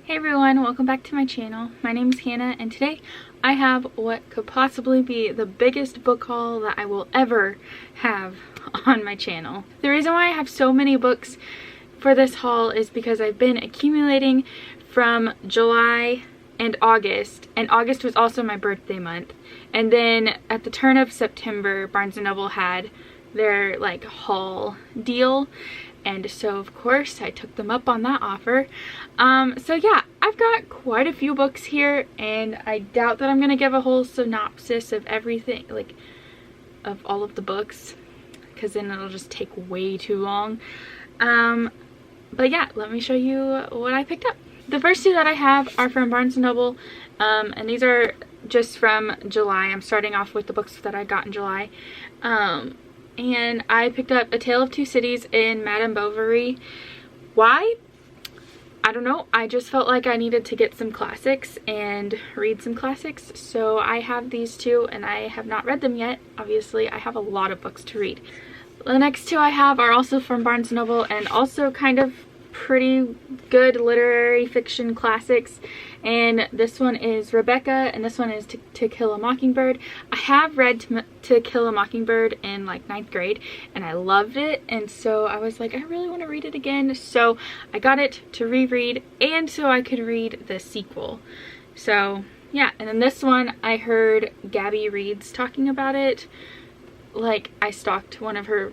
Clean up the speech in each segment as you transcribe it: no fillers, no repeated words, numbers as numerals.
Hey everyone, welcome back to my channel. My name is Hannah and today I have what could possibly be the biggest book haul that I will ever have on my channel. The reason why I have so many books for this haul is because I've been accumulating from July and August was also my birthday month. And then at the turn of September, Barnes & Noble had their like haul deal. And so of course I took them up on that offer. So yeah, I've got quite a few books here and I doubt that I'm gonna give a whole synopsis of everything, like of all of the books, because then it'll just take way too long. But yeah, let me show you what I picked up. The first two that I have are from Barnes & Noble, and these are just from July. I'm starting off with the books that I got in July. And I picked up A Tale of Two Cities in Madame Bovary. Why? I don't know. I just felt like I needed to get some classics and read some classics. So I have these two and I have not read them yet. Obviously, I have a lot of books to read. The next two I have are also from Barnes & Noble and also kind of pretty good literary fiction classics. And this one is Rebecca and this one is To Kill a Mockingbird. I have read To Kill a Mockingbird in like 9th grade and I loved it, and so I was like, I really want to read it again, so I got it to reread and so I could read the sequel. So yeah, and then this one I heard Gabby Reads talking about it. Like I stalked her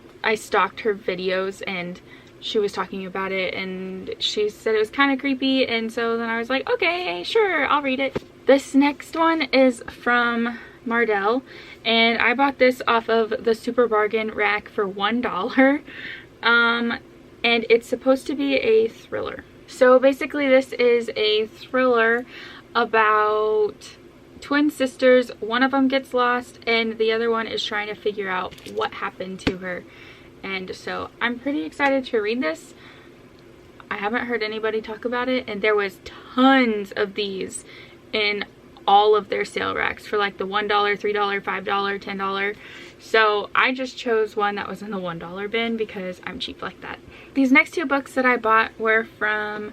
videos and she was talking about it and she said it was kind of creepy, and so then I was like, okay, sure, I'll read it. This next one is from Mardel and I bought this off of the Super Bargain rack for $1. And it's supposed to be a thriller. So basically this is a thriller about twin sisters. One of them gets lost and the other one is trying to figure out what happened to her. And so I'm pretty excited to read this. I haven't heard anybody talk about it, and there was tons of these in all of their sale racks for like the $1, $3, $5, $10. So I just chose one that was in the $1 bin because I'm cheap like that. These next two books that I bought were from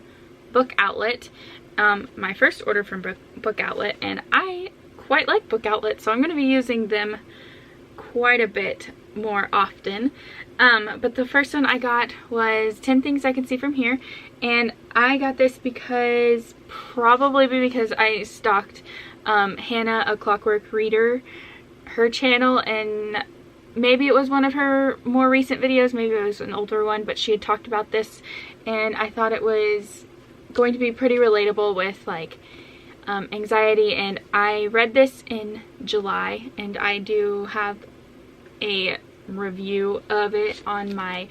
Book Outlet. My first order from Book Outlet, and I quite like Book Outlet, so I'm going to be using them quite a bit more often. But the first one I got was 10 Things I Can See From Here, and I got this because I stalked Hannah, A Clockwork Reader, her channel, and maybe it was one of her more recent videos, maybe it was an older one, but she had talked about this and I thought it was going to be pretty relatable with like anxiety. And I read this in July and I do have a review of it on my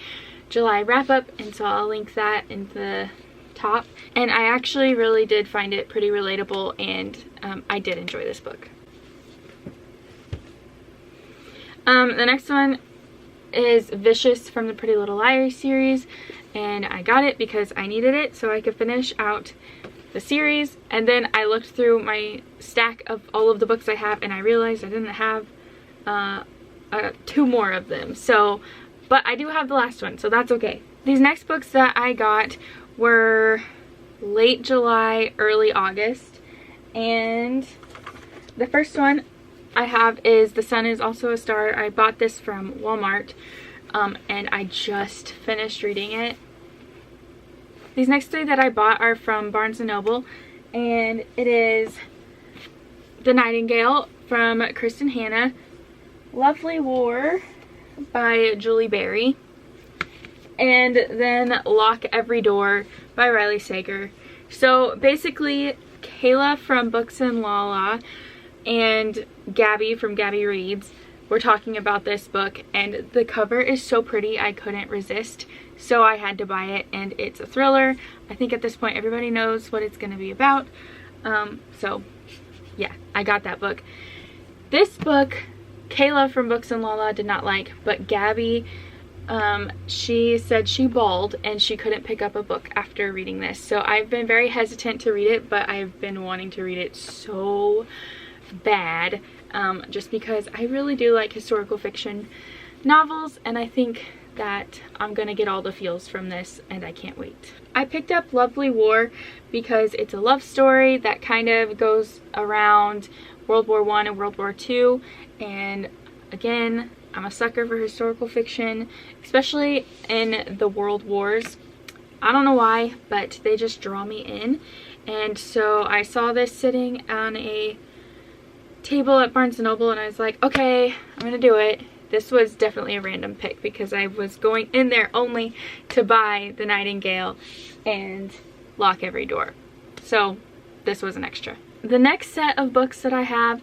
July wrap-up, and so I'll link that in the top. And I actually really did find it pretty relatable, and I did enjoy this book. The next one is Vicious from the Pretty Little Liars series, and I got it because I needed it so I could finish out the series. And then I looked through my stack of all of the books I have and I realized I didn't have two more of them, so but I do have the last one, so that's okay. These next books that I got were late July, early August, and the first one I have is The Sun Is Also a Star. I bought this from Walmart, and I just finished reading it. These next three that I bought are from Barnes & Noble, and it is The Nightingale from Kristen Hanna, Lovely War by Julie Berry, and then Lock Every Door by Riley Sager. So basically Kayla from Books and Lala and Gabby from Gabby Reads were talking about this book, and the cover is so pretty I couldn't resist, so I had to buy it. And it's a thriller. I think at this point everybody knows what it's going to be about, so yeah, I got that book. This book Kayla from Books and Lala did not like, but Gabby, she said she bawled and she couldn't pick up a book after reading this. So I've been very hesitant to read it, but I've been wanting to read it so bad, just because I really do like historical fiction novels, and I think that I'm gonna get all the feels from this, and I can't wait. I picked up Lovely War because it's a love story that kind of goes around World War I and World War II, and again, I'm a sucker for historical fiction, especially in the world wars. I don't know why, but they just draw me in. And so I saw this sitting on a table at Barnes & Noble, and I was like, okay, I'm gonna do it. This was definitely a random pick because I was going in there only to buy The Nightingale and lock every door. So this was an extra. The next set of books that I have,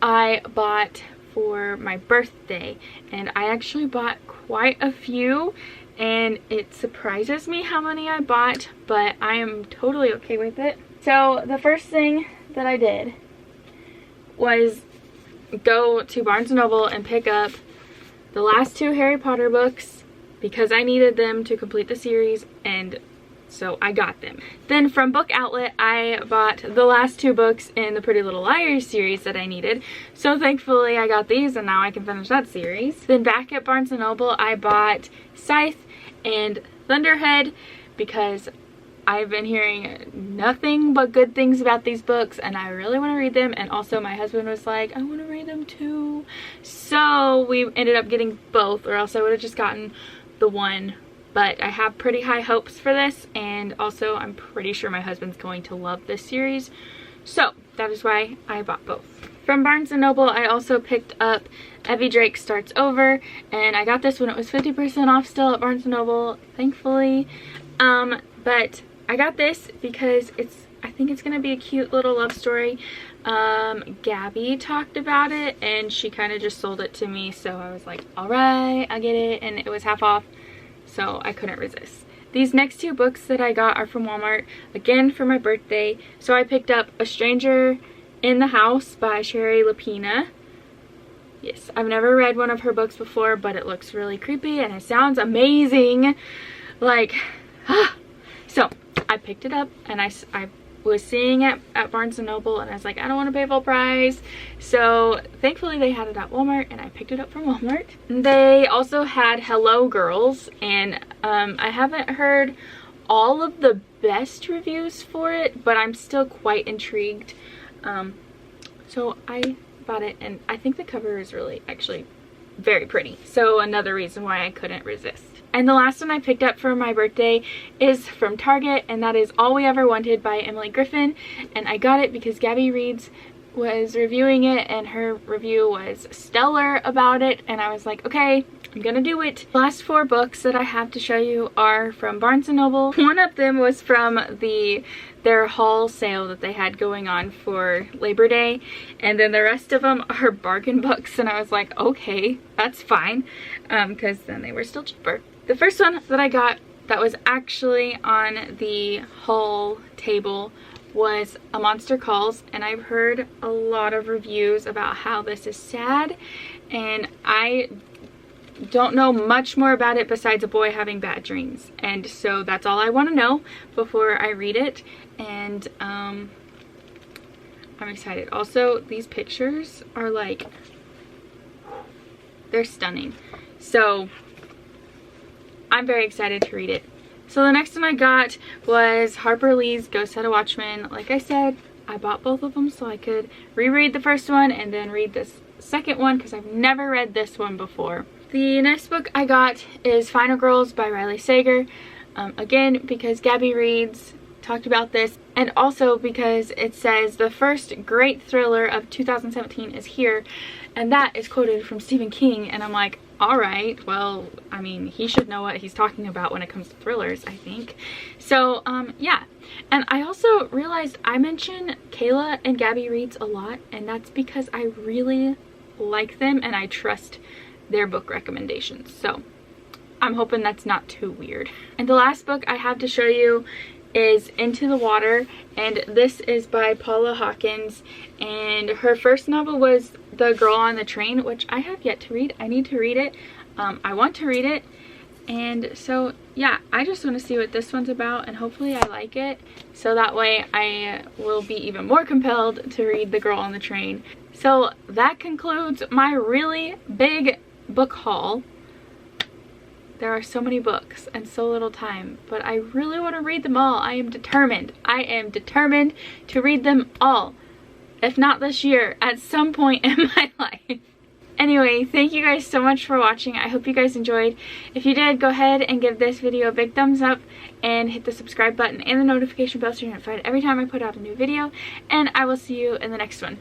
I bought for my birthday, and I actually bought quite a few, and it surprises me how many I bought, but I am totally okay with it. So the first thing that I did was go to Barnes & Noble and pick up the last 2 Harry Potter books because I needed them to complete the series, and so I got them. Then from Book Outlet, I bought the last 2 books in the Pretty Little Liars series that I needed. So thankfully I got these, and now I can finish that series. Then back at Barnes & Noble, I bought Scythe and Thunderhead because I've been hearing nothing but good things about these books, and I really want to read them. And also my husband was like, I want to read them too. So we ended up getting both, or else I would have just gotten the one. But I have pretty high hopes for this, and also I'm pretty sure my husband's going to love this series. So that is why I bought both. From Barnes & Noble, I also picked up Evie Drake Starts Over, and I got this when it was 50% off still at Barnes & Noble, thankfully. But I got this because I think it's gonna be a cute little love story. Gabby talked about it, and she kind of just sold it to me, so I was like, all right, I get it, and it was half off, so I couldn't resist. These next 2 books that I got are from Walmart, again for my birthday. So I picked up A Stranger in the House by Shari Lapena. Yes, I've never read one of her books before, but it looks really creepy and it sounds amazing. Like, so I picked it up, and I was seeing it at Barnes & Noble, and I was like, I don't want to pay full price. So thankfully they had it at Walmart, and I picked it up from Walmart. They also had Hello Girls, and I haven't heard all of the best reviews for it, but I'm still quite intrigued. So I bought it, and I think the cover is really actually very pretty. So another reason why I couldn't resist. And the last one I picked up for my birthday is from Target, and that is All We Ever Wanted by Emily Griffin. And I got it because Gabby Reads was reviewing it, and her review was stellar about it, and I was like, okay, I'm gonna do it. The last 4 books that I have to show you are from Barnes & Noble. One of them was from their haul sale that they had going on for Labor Day, and then the rest of them are bargain books, and I was like, okay, that's fine, because then they were still cheaper. The first one that I got that was actually on the haul table was A Monster Calls, and I've heard a lot of reviews about how this is sad, and I don't know much more about it besides a boy having bad dreams, and so that's all I want to know before I read it. And I'm excited. Also, these pictures are like, they're stunning, so I'm very excited to read it. So the next one I got was Harper Lee's Go Set a Watchman. Like I said, I bought both of them so I could reread the first one and then read this second one because I've never read this one before. The next book I got is Final Girls by Riley Sager. Again, because Gabby Reads talked about this, and also because it says the first great thriller of 2017 is here, and that is quoted from Stephen King, and I'm like, all right, well, I mean, he should know what he's talking about when it comes to thrillers, I think. So, yeah. And I also realized I mention Kayla and Gabby Reads a lot, and that's because I really like them and I trust their book recommendations. So, I'm hoping that's not too weird. And the last book I have to show you is Into the Water, and this is by Paula Hawkins, and her first novel was The Girl on the Train, which I have yet to read. I need to read it. I want to read it, and so yeah, I just want to see what this one's about, and hopefully I like it, so that way I will be even more compelled to read The Girl on the Train. So that concludes my really big book haul. There are so many books and so little time, but I really want to read them all. I am determined. I am determined to read them all. If not this year, at some point in my life. Anyway, thank you guys so much for watching. I hope you guys enjoyed. If you did, go ahead and give this video a big thumbs up and hit the subscribe button and the notification bell so you're notified every time I put out a new video. And I will see you in the next one.